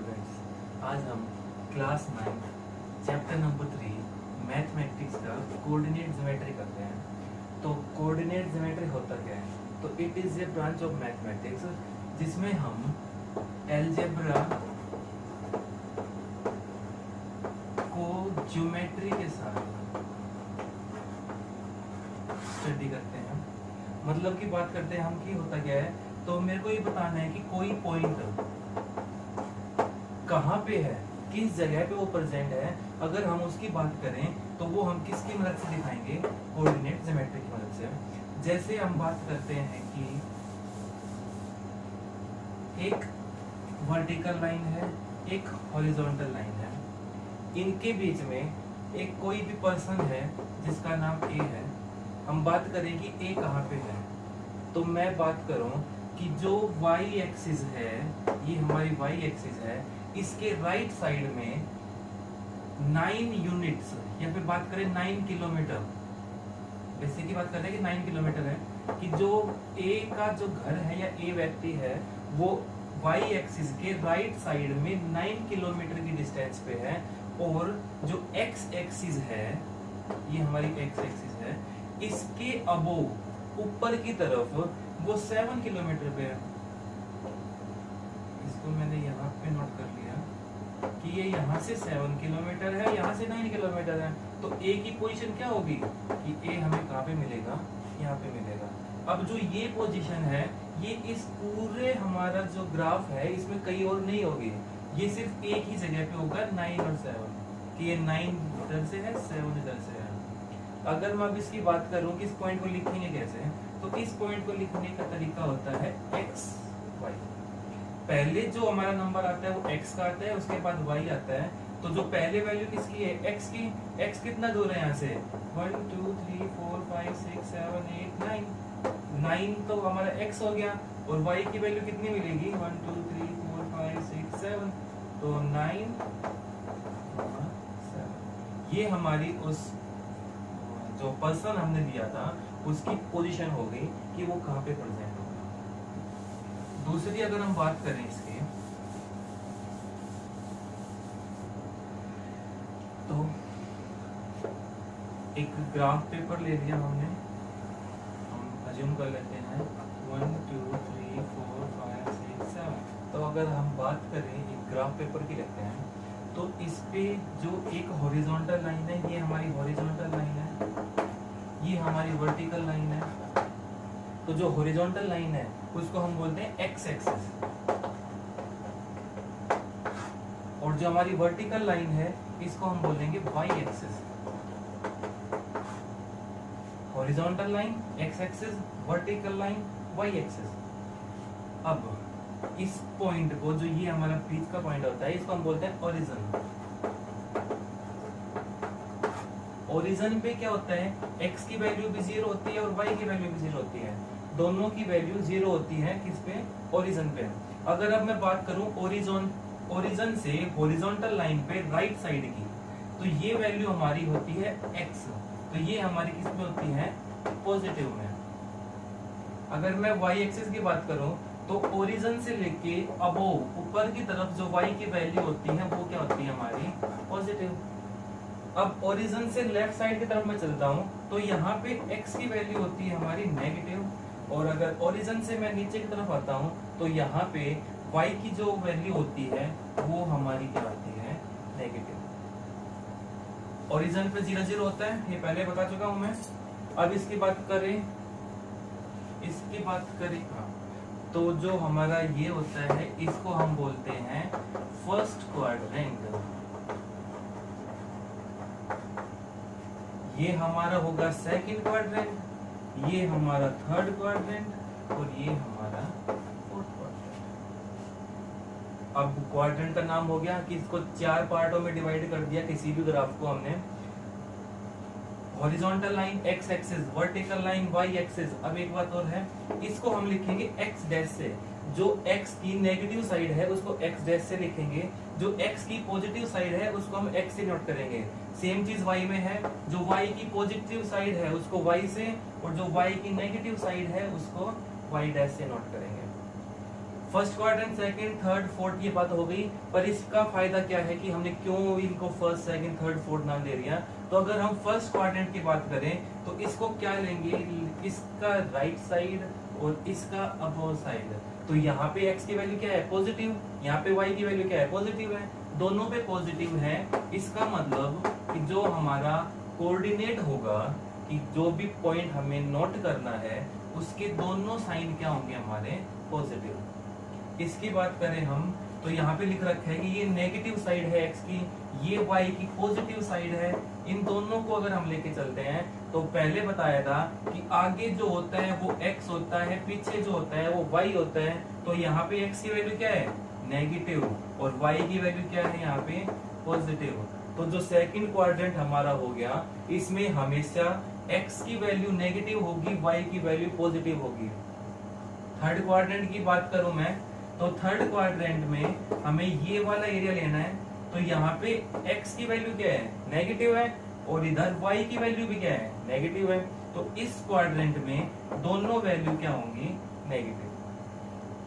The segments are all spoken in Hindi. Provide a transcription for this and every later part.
स्टूडेंट्स, आज हम क्लास 9 चैप्टर नंबर 3 मैथमेटिक्स का कोऑर्डिनेट ज्योमेट्री करते हैं। तो कोऑर्डिनेट ज्योमेट्री होता क्या है? तो it is a branch of mathematics जिसमें हम अलजेब्रा को ज्योमेट्री के साथ स्टडी करते हैं। मतलब की बात करते हैं हम कि होता क्या है, तो मेरे को ये बताना है कि कोई पॉइंट कहाँ पे है, किस जगह पे वो प्रेजेंट है। अगर हम उसकी बात करें तो वो हम किसकी मदद से दिखाएंगे? कोऑर्डिनेट ज्योमेट्री की मदद से। जैसे हम बात करते हैं कि एक वर्टिकल लाइन है, एक हॉरिजॉन्टल लाइन है, इनके बीच में एक कोई भी पर्सन है जिसका नाम ए है। हम बात करें कि ए कहाँ पे है, तो मैं बात करूं कि जो वाई एक्सिस है, ये हमारी वाई एक्सिस है, इसके राइट साइड में 9 यूनिट्स या फिर बात करें 9 किलोमीटर, बेसिकली बात करते हैं कि 9 किलोमीटर है कि जो ए का जो घर है या ए व्यक्ति है वो वाई एक्सिस के राइट साइड में 9 किलोमीटर की डिस्टेंस पे है, और जो एक्स एक्सिस है, ये हमारी एक्स एक्सिस है, इसके अबोव ऊपर की तरफ वो 7 किलोमीटर पे है। इसको मैंने यहाँ पे नोट कर लिया कि ये यहाँ से 7 किलोमीटर है, यहाँ से 9 किलोमीटर है। तो ए की पोजीशन क्या होगी कि ए हमें कहाँ पे मिलेगा? यहाँ पे मिलेगा। अब जो ये पोजीशन है, ये इस पूरे हमारा जो ग्राफ है इसमें कहीं और नहीं होगी, ये सिर्फ एक ही जगह पे होगा, 9 और 7, कि ये 9 इधर से है, 7 इधर से है। अगर मैं अब इसकी बात करूं कि इस पॉइंट को लिखेंगे कैसे, तो इस पॉइंट को लिखने का तरीका होता है एक्स वाई। पहले जो हमारा नंबर आता है वो x का आता है, उसके बाद y आता है। तो जो पहले वैल्यू किसकी है? x की। x कितना दूर है यहाँ से? 1 2 3 4 5 6 7 8 9 9 तो हमारा x हो गया, और y की वैल्यू कितनी मिलेगी? 1 2 3 4 5 6 7, तो 9 7। ये हमारी उस जो पर्सन हमने दिया था उसकी पोजीशन हो गई कि वो कहाँ पे प्रेजेंट होगा। दूसरी अगर हम बात करें इसके, तो एक ग्राफ पेपर ले लिया हमने, हम अज्यूम कर लेते हैं 1 2 3 4 5 6 7। तो अगर हम बात करें एक ग्राफ पेपर की लेते हैं, तो इस पे जो एक हॉरिजॉन्टल लाइन है, ये हमारी हॉरिजॉन्टल लाइन है, ये हमारी वर्टिकल लाइन है। तो जो हॉरिजॉन्टल लाइन है उसको हम बोलते हैं एक्स एक्सिस, और जो हमारी वर्टिकल लाइन है इसको हम बोलेंगे Y axis. Horizontal line X axis, vertical line Y axis. अब इस पॉइंट को, जो ये हमारा बीच का पॉइंट होता है, इसको हम बोलते हैं ओरिजिन। ओरिजिन पे क्या होता है? x की वैल्यू भी 0 होती है और y की वैल्यू भी 0 होती है, दोनों की वैल्यू 0 होती है। किस पे? ओरिजिन पे। अगर अब मैं बात करूं ओरिजिन से हॉरिजॉन्टल लाइन पे राइट साइड की, तो ये वैल्यू हमारी होती है x, तो ये हमारी किस में होती है? पॉजिटिव में। अगर मैं y एक्सिस की बात करूं तो ओरिजिन से लेके अबोव ऊपर की तरफ जो y की वैल्यू होती है वो क्या होती है? हमारी पॉजिटिव। अब ओरिजिन से लेफ्ट साइड की तरफ मैं चलता हूं तो यहाँ पे x की वैल्यू होती है हमारी नेगेटिव, और अगर ओरिजिन से मैं नीचे की तरफ आता हूं तो यहाँ पे y की जो वैल्यू होती है वो हमारी क्या होती है? नेगेटिव। ओरिजिन पे 0 0 होता है, ये पहले बता चुका हूं मैं। अब इसकी बात करें हाँ, तो जो हमारा ये होता है इसको हम बोलते हैं फर्स्ट क्वाड्रेंट। ये हमारा होगा सेकंड क्वाड्रेंट, ये हमारा थर्ड क्वाड्रेंट, और ये हमारा फोर्थ क्वाड्रेंट। अब क्वाड्रेंट का नाम हो गया कि इसको 4 पार्टों में डिवाइड कर दिया किसी भी ग्राफ को हमने। Horizontal line X axis, vertical line Y axis. अब एक बात और है, इसको हम लिखेंगे एक्स डैश से। जो x की नेगेटिव साइड है उसको x डैश से लिखेंगे, जो x की पॉजिटिव साइड है उसको हम x से नोट करेंगे। सेम चीज y में है, जो y की पॉजिटिव साइड है उसको y से, और जो y की नेगेटिव साइड है उसको y डैश से नोट करेंगे। First quadrant, second, third, fourth ये बात हो गई। पर इसका फायदा क्या है कि हमने क्यों इनको फर्स्ट, सेकंड, थर्ड, फोर्थ नाम दे दिया। तो अगर हम फर्स्ट क्वाड्रेंट की बात करें तो इसको क्या लेंगे, इसका राइट साइड और इसका अपोज साइड। तो यहाँ पे x की वैल्यू क्या है, पॉजिटिव, यहाँ पे y की वैल्यू क्या है, पॉजिटिव है, दोनों पे पॉजिटिव है। इसका मतलब कि जो हमारा कोऑर्डिनेट होगा, कि जो भी पॉइंट हमें नोट करना है उसके दोनों साइन क्या होंगे हमारे, पॉजिटिव। इसकी बात करें हम तो यहाँ पे लिख रखा है कि ये नेगेटिव साइड है x की, ये y की पॉजिटिव साइड है। इन दोनों को अगर हम लेके चलते हैं तो पहले बताया था कि आगे जो होता है वो x होता है, पीछे जो होता है वो y होता है। तो यहाँ पे x की वैल्यू क्या है, नेगेटिव, और y की वैल्यू क्या है यहाँ पे, पॉजिटिव। तो जो सेकंड क्वाड्रेंट हमारा हो गया, इसमें हमेशा x की वैल्यू नेगेटिव होगी, y की वैल्यू पॉजिटिव होगी। थर्ड क्वाड्रेंट की बात करूं मैं तो थर्ड क्वाड्रेंट में हमें ये वाला एरिया लेना है। तो यहाँ पे x की वैल्यू क्या है, नेगेटिव है, और इधर y की वैल्यू भी क्या है, नेगेटिव है। तो इस क्वाड्रेंट में दोनों वैल्यू क्या होंगी, नेगेटिव।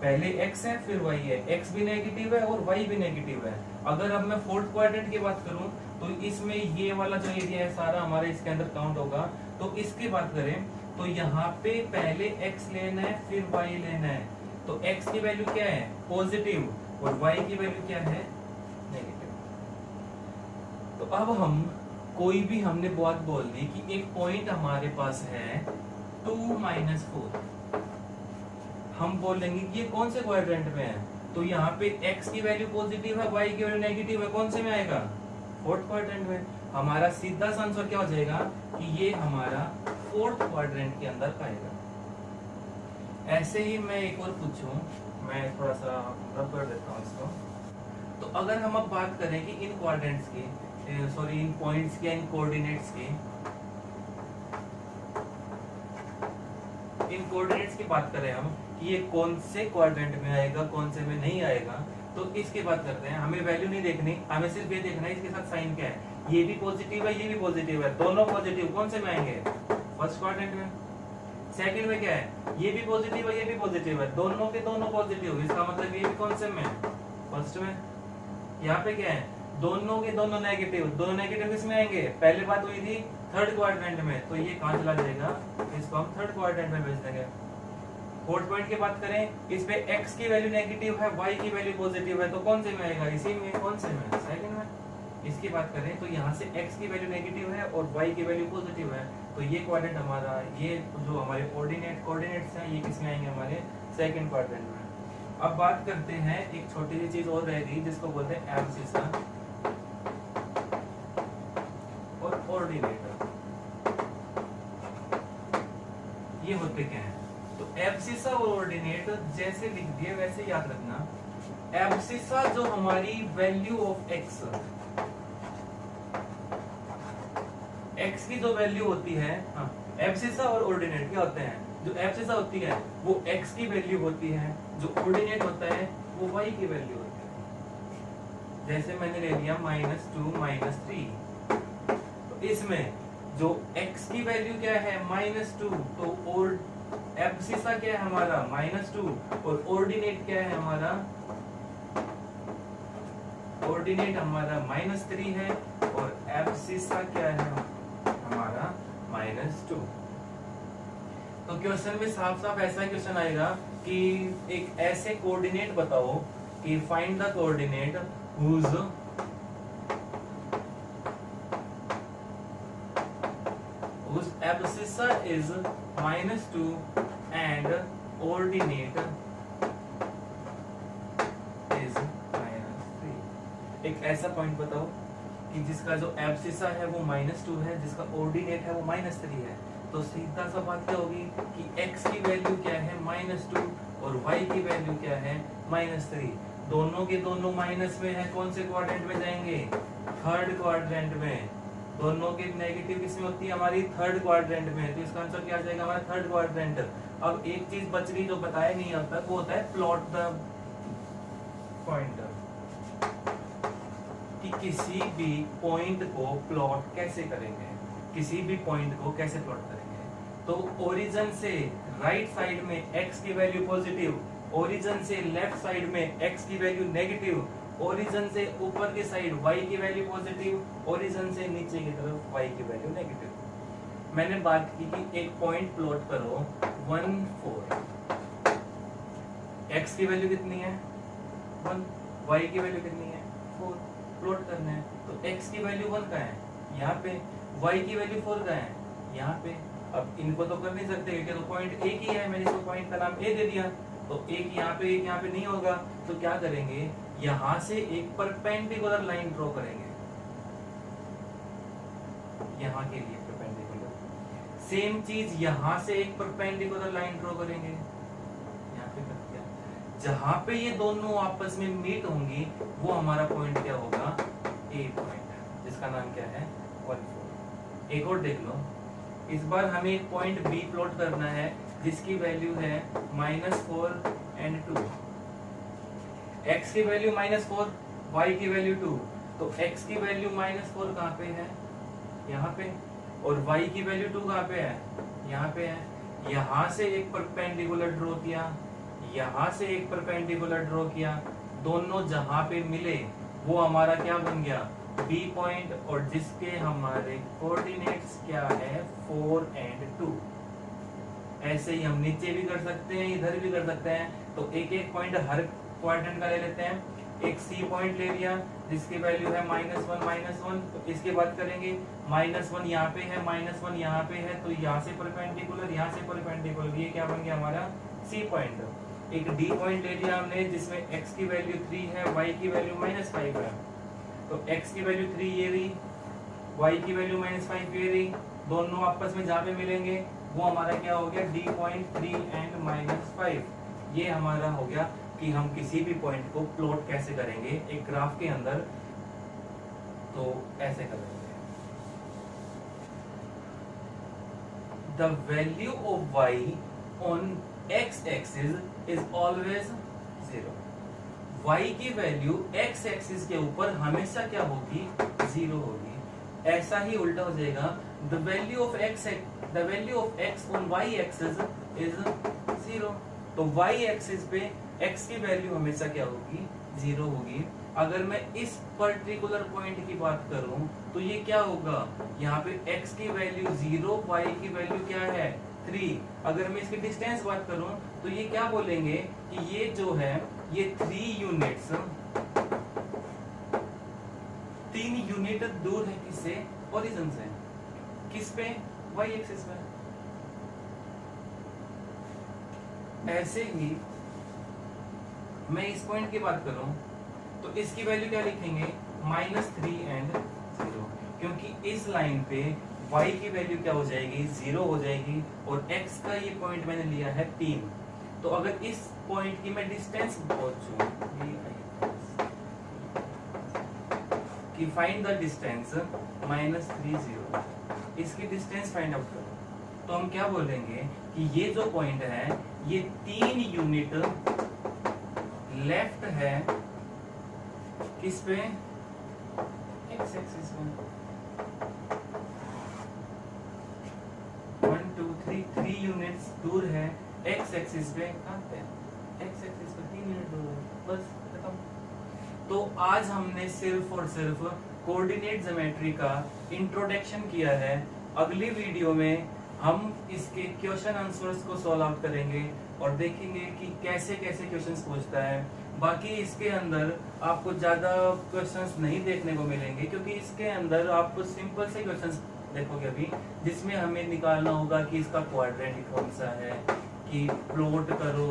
पहले x है फिर y है, x भी नेगेटिव है और y भी नेगेटिव है। अगर अब मैं फोर्थ क्वाड्रेंट की बात करूं तो इसमें ये वाला जो एरिया है सारा हमारा इसके अंदर काउंट होगा। तो इसकी बात करें तो यहाँ पे पहले x लेना है फिर y लेना है। तो x की वैल्यू क्या है, पॉजिटिव, और y की वैल्यू क्या है, नेगेटिव। तो अब हम कोई भी हमने बात बोल दी कि एक पॉइंट हमारे पास है 2 - 4, हम बोलेंगे कि ये कौन से क्वाड्रेंट में है। तो यहाँ पे x की वैल्यू पॉजिटिव है, y की वैल्यू नेगेटिव है, कौन से में आएगा, फोर्थ क्वाड्रेंट में। हमारा सीधा सा आंसर क्या हो जाएगा कि ये हमारा फोर्थ क्वाड्रेंट के अंदर आएगा। ऐसे ही मैं एक और पूछूं, मैं थोड़ा सा रब कर देता हूँ इसको। तो अगर हम अब बात करें कि इन क्वाड्रेंट्स की, सॉरी इन पॉइंट्स की, इन कोऑर्डिनेट्स की, इन कोऑर्डिनेट्स की बात करें हम कि ये कौन से क्वाड्रेंट में आएगा, कौन से में नहीं आएगा, तो इसकी बात करते हैं। हमें वैल्यू नहीं देखनी, हमें सिर्फ ये देखना है इसके साथ साइन क्या है। ये भी पॉजिटिव है, ये भी पॉजिटिव है, दोनों पॉजिटिव, कौन से में आएंगे, फर्स्ट क्वाड्रेंट में। सेकंड में क्या है, ये भी पॉजिटिव है, ये भी पॉजिटिव है, दोनों के दोनों पॉजिटिव, इसका मतलब ये भी कौन से में, फर्स्ट में। यहाँ पे क्या है, दोनों के दोनों नेगेटिव, दोनों नेगेटिव किसमें आएंगे, पहले बात हुई थी थर्ड क्वाड्रेंट में, तो ये कहां चला जाएगा, इसको हम थर्ड क्वाड्रेंट में भेज देंगे। फोर्थ पॉइंट की बात करें, इस पे x की वैल्यू नेगेटिव है, y की वैल्यू पॉजिटिव है, तो कौन से में आएगा, इसी में, कौन से में, सेकंड में। इसकी बात करें तो यहाँ से x की वैल्यू नेगेटिव है और y की वैल्यू पॉजिटिव है, तो ये क्वाड्रेंट हमारा, ये जो हमारे कोऑर्डिनेट्स हैं ये किसमें आएंगे, हमारे सेकंड क्वाड्रेंट में। अब बात करते हैं, एक छोटी सी चीज और रह गई जिसको बोलते हैं एब्सिसा और ऑर्डिनेट। ये होते क्या है, तो एब्सिसा और ऑर्डिनेट जैसे लिख दिए वैसे याद रखना। एब्सिसा जो हमारी वैल्यू ऑफ x की जो वैल्यू होती है, हाँ, एब्सिसा और ऑर्डिनेट क्या होते हैं, जो एब्सिसा होती है वो x की वैल्यू होती है, जो ऑर्डिनेट होता है वो y की वैल्यू होती है। जैसे मैंने ले लिया -2 - 3, तो इसमें जो x की वैल्यू क्या है, -2, तो और एब्सिसा क्या है हमारा, -2, और ऑर्डिनेट क्या है हमारा, ऑर्डिनेट हमारा -3 है, और एब्सिसा क्या है हमारा -2। तो क्वेश्चन में साफ साफ ऐसा क्वेश्चन आएगा कि एक ऐसे कोऑर्डिनेट बताओ कि find the coordinate whose abscissa is -2 and ordinate is -3। एक ऐसा पॉइंट बताओ कि जिसका जो एब्सिसा है वो -2 है, जिसका ऑर्डिनेट है वो -3 है। तो सीधा सा बात क्या होगी कि x की वैल्यू क्या है, -2, और y की वैल्यू क्या है, -3। दोनों के दोनों माइनस में है, कौन से क्वाड्रेंट में जाएंगे, थर्ड क्वाड्रेंट में। दोनों के नेगेटिव किसमें होती है, हमारी थर्ड क्वाड्रेंट में, तो इसका आंसर क्या आ जाएगा हमारा थर्ड क्वाड्रेंट। अब एक चीज बच गई जो बताया नहीं अब तक, वो होता है प्लॉट द पॉइंटर, कि किसी भी पॉइंट को प्लॉट कैसे करेंगे, किसी भी पॉइंट को कैसे प्लॉट करेंगे। तो ओरिजिन से राइट साइड में x की वैल्यू पॉजिटिव, ओरिजिन से लेफ्ट साइड में x की वैल्यू नेगेटिव, ओरिजिन से ऊपर की साइड y की वैल्यू पॉजिटिव, ओरिजिन से नीचे की तरफ y की वैल्यू नेगेटिव। मैंने बात की कि एक पॉइंट प्लॉट करो 1 4, x की वैल्यू कितनी है 1, y की वैल्यू कितनी है 4, प्लॉट करना है। तो x की वैल्यू 1 का है यहाँ पे, y की वैल्यू 4 का है यहाँ पे। अब इनको तो कर नहीं सकते क्योंकि तो पॉइंट एक ही है, मैंने इसको पॉइंट का नाम ए दे दिया, तो एक यहाँ पे नहीं होगा। तो क्या करेंगे, यहाँ से एक परपेंडिकुलर लाइन ड्रॉ करेंगे, यहाँ के लिए परपेंडिकुलर। सेम चीज यहाँ से एक परपेंडिकुलर लाइन ड्रॉ करेंगे, यहाँ पे कर दिया। जहां पे ये दोनों आपस में मीट होंगी वो हमारा पॉइंट क्या होगा, ए पॉइंट, जिसका नाम क्या है 1 4। एक और देख लो, इस बार हमें एक पॉइंट बी प्लॉट करना है जिसकी वैल्यू है -4 and 2। x की वैल्यू -4, y की वैल्यू 2, तो x की वैल्यू -4 कहाँ पे है, यहाँ पे, और y की वैल्यू 2 कहाँ पे है, यहाँ पे है। यहाँ से एक परपेंडिकुलर ड्रॉ किया, यहाँ से एक परपेंडिकुलर ड्रॉ किया, दोनों जहां पे मिले वो हमारा क्या बन गया, बी पॉइंट, और जिसके हमारे कोऑर्डिनेट्स क्या है 4 and 2। ऐसे ही हम नीचे भी कर सकते हैं, इधर भी कर सकते हैं। तो एक एक पॉइंट हर क्वाड्रेंट का ले लेते हैं। एक सी पॉइंट ले लिया जिसकी वैल्यू है -1 तो इसके बाद करेंगे -1 यहाँ पे है, -1 यहाँ पे है, तो यहाँ से परपेंडिकुलर, यहाँ से परपेंडिकुलर, ये क्या बन गया हमारा सी पॉइंट। एक डी पॉइंट ले लिया हमने जिसमें x की वैल्यू 3 है, y की वैल्यू -5 है, तो x की वैल्यू 3 ये रही, y की वैल्यू -5 ये रही, दोनों आपस में जहाँ पे मिलेंगे वो हमारा क्या हो गया, d पॉइंट 3 and -5। ये हमारा हो गया कि हम किसी भी पॉइंट को प्लॉट कैसे करेंगे एक ग्राफ के अंदर, तो ऐसे करेंगे। The value of y on x axis is always 0। y की वैल्यू x एक्सिस के ऊपर हमेशा क्या होगी, 0 होगी। ऐसा ही उल्टा हो जाएगा, the value of x on y axis is 0। तो y एक्सिस पे x की वैल्यू हमेशा क्या होगी, 0 होगी। अगर मैं इस पर्टिकुलर पॉइंट की बात करूं तो ये क्या होगा, यहाँ पे x की वैल्यू 0, y की वैल्यू क्या है 3। अगर मैं इसकी डिस्टेंस बात करूं तो ये क्या बोलेंगे कि ये जो है ये 3 यूनिट्स, 3 यूनिट दूर है किससे, ओरिजिन से, किस पे, y एक्सिस पे। ऐसे ही मैं इस पॉइंट की बात करूं तो इसकी वैल्यू क्या लिखेंगे, -3 and 0, क्योंकि इस लाइन पे y की वैल्यू क्या हो जाएगी, 0 हो जाएगी, और x का ये पॉइंट मैंने लिया है 3। तो अगर इस पॉइंट की मैं डिस्टेंस पूछूं कि फाइंड द डिस्टेंस -3 0, इसकी डिस्टेंस फाइंड आउट करो, तो हम क्या बोलेंगे कि ये जो पॉइंट है ये 3 यूनिट लेफ्ट है किस पे, x एक्सिस पे। 1 2 3 यूनिट्स दूर है x एक्सिस पे, कहां पे, x एक्सिस पे 3 यूनिट दूर है, बस खत्म। तो आज हमने सिर्फ और सिर्फ कोऑर्डिनेट ज्योमेट्री का इंट्रोडक्शन किया है। अगली वीडियो में हम इसके क्वेश्चन आंसर्स को सॉल्व आउट करेंगे और देखेंगे कि कैसे कैसे क्वेश्चंस पूछता है। बाकी इसके अंदर आपको ज्यादा क्वेश्चंस नहीं देखने को मिलेंगे क्योंकि इसके अंदर आप सिंपल से क्वेश्चंस देखोगे अभी, जिसमें हमें निकालना होगा कि इसका क्वाड्रेंट कौन सा है, कि प्लॉट करो,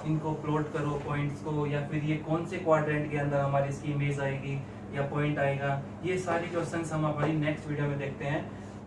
इनको प्लॉट करो पॉइंट्स को, या फिर ये कौन से क्वाड्रेंट के अंदर हमारी इसकी इमेज आएगी या पॉइंट आएगा। ये सारी क्वेश्चंस हम हमारी नेक्स्ट वीडियो में देखते हैं।